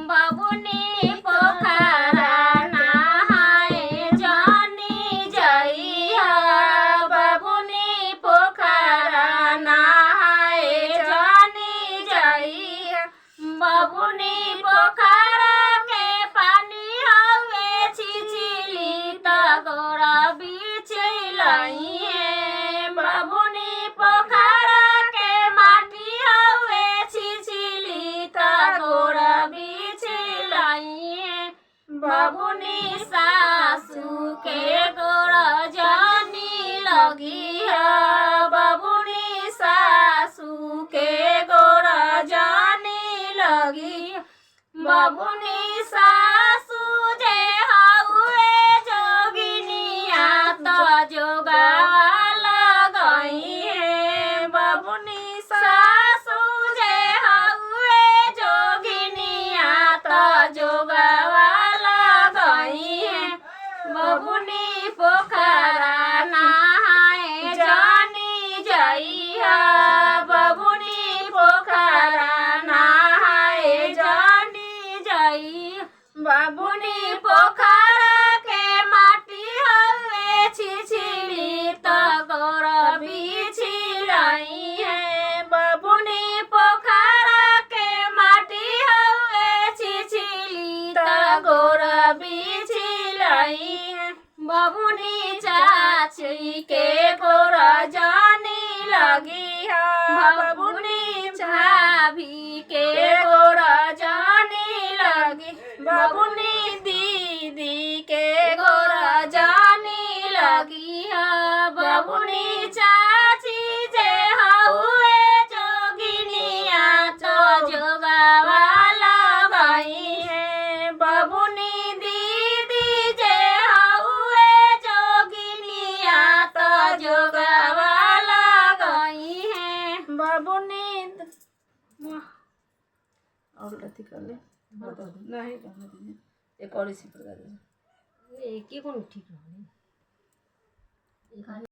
बबुनी पोखरा नहाए जानी जइहा बबुनी पोखरा नहाए जानी जइहा बबुनी पोखरा के पानी हवे छिछिली त गोरा बिछलइए बबुनी पोखरा के माटी हवे छिछिली त गोरा बिछलइए बबुनी सासू के गोरा जानी लगिहा बबुनी सासू के गोरा जानी लगी बबुनी सासू जे हउए जोगिनिया त जोगावा लगइहे बबुनी सासू जे हउए जोगिनिया त जोगावा लगइहे बबुनी पोखरा नहाए जानी जइहा बबुनी पोखरा नहाए जानी जइहा बबुनी पोखरा के माटी हवे छिछिली त गोरा बिछलइहे बबुनी पोखरा के माटी हवे छिछिली त गोरा बिछलइहे बबुनी चाची के गोरा जानी लगिहा बबुनी भाभी के गोरा जानी लगी बबुनी दीदी के गोरा जानी लगिहा बबुनी चाची जे हउए जोगिनिया त जोगावा लगइहे बबुनी दीदी जे हउए जोगिनिया त जोगावा लगइहे बबुनी और अथी कर ले नहीं करने दीजिए एक और इसी प्रकार एक ही कौन ठीक रहा